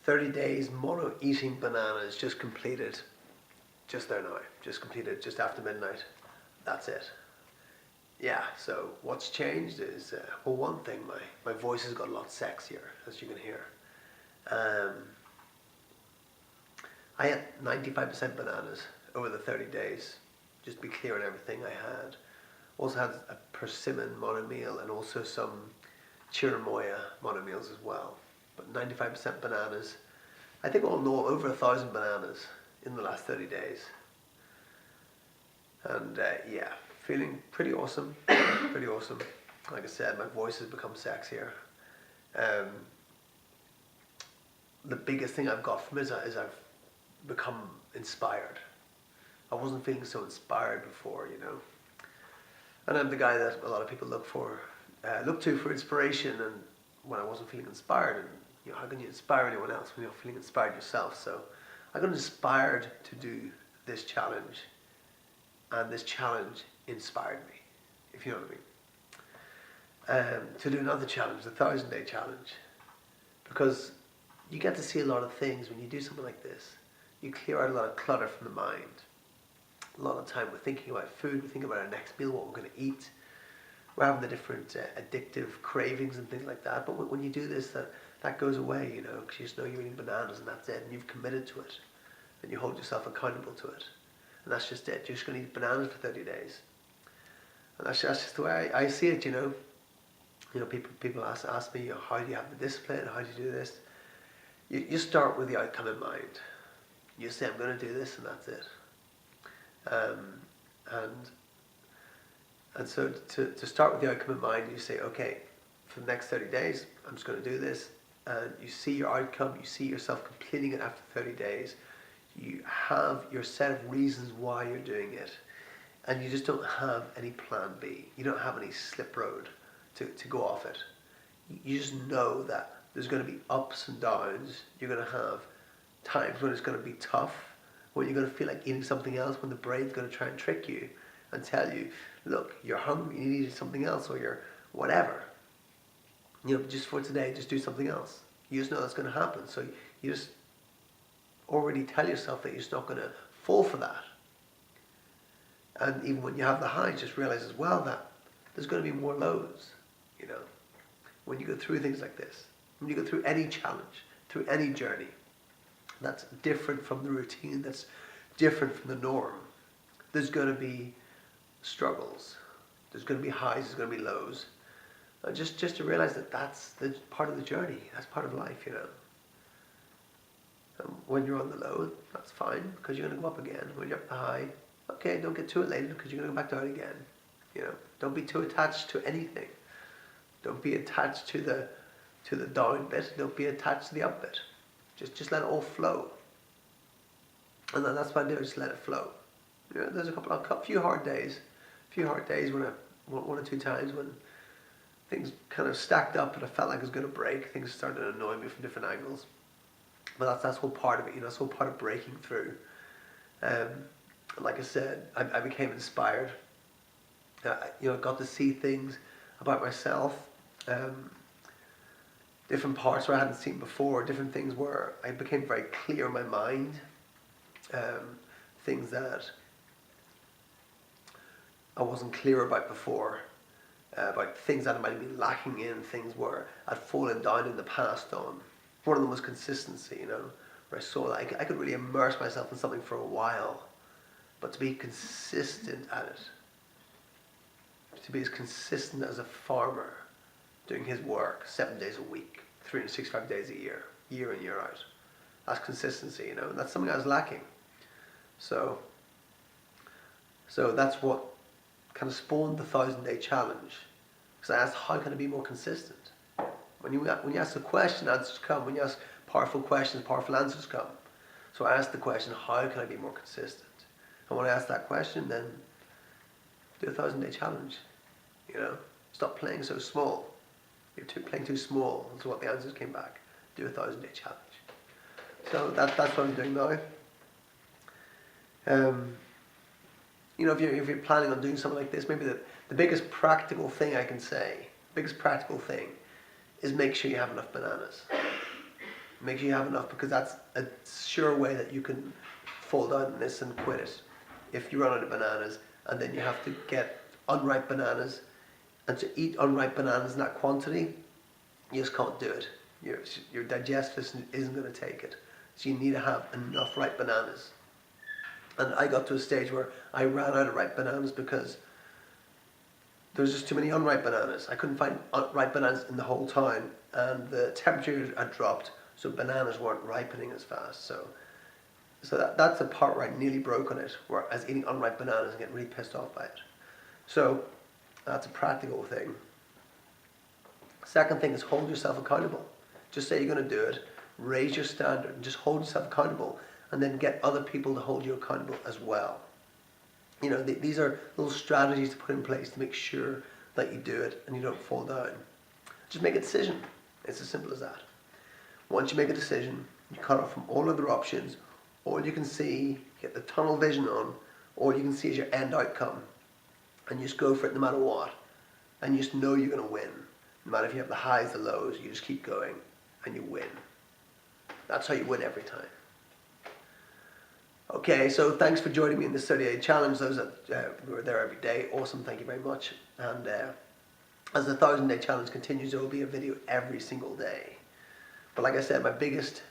30 days mono eating bananas just completed. Just there now. Just completed just after midnight. That's it. Yeah, so what's changed is, well, one thing, my voice has got a lot sexier, as you can hear. I had 95% bananas over the 30 days, just to be clear on everything I had. Also had a persimmon monomeal and also some chirimoya monomeals as well. But 95% bananas. I think all in all over 1,000 bananas in the last 30 days. And yeah, feeling pretty awesome, pretty awesome. Like I said, my voice has become sexier. The biggest thing I've got from it is I've become inspired. I wasn't feeling so inspired before, you know. And I'm the guy that a lot of people look to for inspiration. And when I wasn't feeling inspired, and you know, how can you inspire anyone else when you're not feeling inspired yourself? So I got inspired to do this challenge, and this challenge inspired me, if you know what I mean. To do another challenge, the 1,000-day challenge, because you get to see a lot of things when you do something like this. You clear out a lot of clutter from the mind. A lot of time we're thinking about food, we think about our next meal, what we're going to eat. We're having the different addictive cravings and things like that. But when you do this, that goes away, you know, because you just know you're eating bananas and that's it, and you've committed to it, and you hold yourself accountable to it, and that's just it. You're just going to eat bananas for 30 days, and that's just the way I see it, you know. You know, people ask me, you know, how do you have the discipline? How do you do this? You start with the outcome in mind. You say, I'm going to do this, and that's it. And so to start with the outcome in mind, you say, okay, for the next 30 days, I'm just going to do this. And you see your outcome, you see yourself completing it after 30 days. You have your set of reasons why you're doing it. And you just don't have any plan B. You don't have any slip road to go off it. You just know that there's going to be ups and downs. You're going to have times when it's going to be tough, when you're going to feel like eating something else, when the brain's going to try and trick you and tell you, look, you're hungry, you need something else, or you're whatever. You know, just for today, just do something else. You just know that's going to happen. So you just already tell yourself that you're just not going to fall for that. And even when you have the highs, just realize as well that there's going to be more lows, you know, when you go through things like this. When you go through any challenge, through any journey that's different from the routine, that's different from the norm, there's going to be struggles. There's going to be highs, there's going to be lows. Just to realize that that's part of the journey. That's part of life, you know. When you're on the low, that's fine, because you're going to go up again. When you're up the high, okay, don't get too elated, because you're going to go back down again. You know, don't be too attached to anything. Don't be attached to the down bit. Don't be attached to the up bit. Just let it all flow. And then that's what I do. Just let it flow. You know, there's a few hard days when one or two times when things kind of stacked up and I felt like it was going to break. Things started to annoy me from different angles. But that's whole part of it, you know, that's whole part of breaking through. Like I said, I became inspired. You know, I got to see things about myself, different parts where I hadn't seen before, different things where I became very clear in my mind, things that I wasn't clear about before, about things that I might have been lacking in, things where I'd fallen down in the past on. One of them was consistency, you know, where I saw that I could really immerse myself in something for a while, but to be consistent at it, to be as consistent as a farmer doing his work 7 days a week, 365 days a year, year in, year out. That's consistency, you know, and that's something I was lacking. So that's what kind of spawned the 1,000-day challenge. Because I asked, how can I be more consistent? When you ask a question, answers come. When you ask powerful questions, powerful answers come. So I asked the question, how can I be more consistent? And when I asked that question, then do a 1,000-day challenge. You know, stop playing so small. You're playing too small. That's what the answers came back. Do a 1,000-day challenge. So that's what I'm doing now. You know, if you're planning on doing something like this, maybe the biggest practical thing I can say, is make sure you have enough bananas. Make sure you have enough, because that's a sure way that you can fall down on this and quit it. If you run out of bananas and then you have to get unripe bananas, and to eat unripe bananas in that quantity, you just can't do it. Your digestive system isn't going to take it. So you need to have enough ripe bananas. And I got to a stage where I ran out of ripe bananas because there was just too many unripe bananas. I couldn't find ripe bananas in the whole town, and the temperature had dropped, so bananas weren't ripening as fast. So that's the part where I nearly broke on it, where I was eating unripe bananas and getting really pissed off by it. So that's a practical thing. Second thing is hold yourself accountable. Just say you're going to do it, raise your standard, and just hold yourself accountable, and then get other people to hold you accountable as well. You know, these are little strategies to put in place to make sure that you do it and you don't fall down. Just make a decision. It's as simple as that. Once you make a decision, you cut off from all other options. All you can see, get the tunnel vision on, all you can see is your end outcome. And you just go for it no matter what. And you just know you're going to win. No matter if you have the highs, the lows, you just keep going and you win. That's how you win every time. Okay, so thanks for joining me in this 30-day challenge. Those that were there every day, awesome, thank you very much. And as the 1,000-day challenge continues, there will be a video every single day. But like I said, my biggest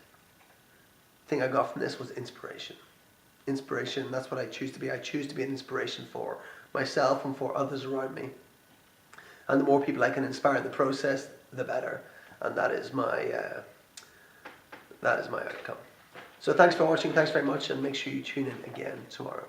thing I got from this was inspiration. Inspiration, that's what I choose to be. I choose to be an inspiration for myself and for others around me. And the more people I can inspire in the process, the better. And that is my outcome. So thanks for watching, thanks very much, and make sure you tune in again tomorrow.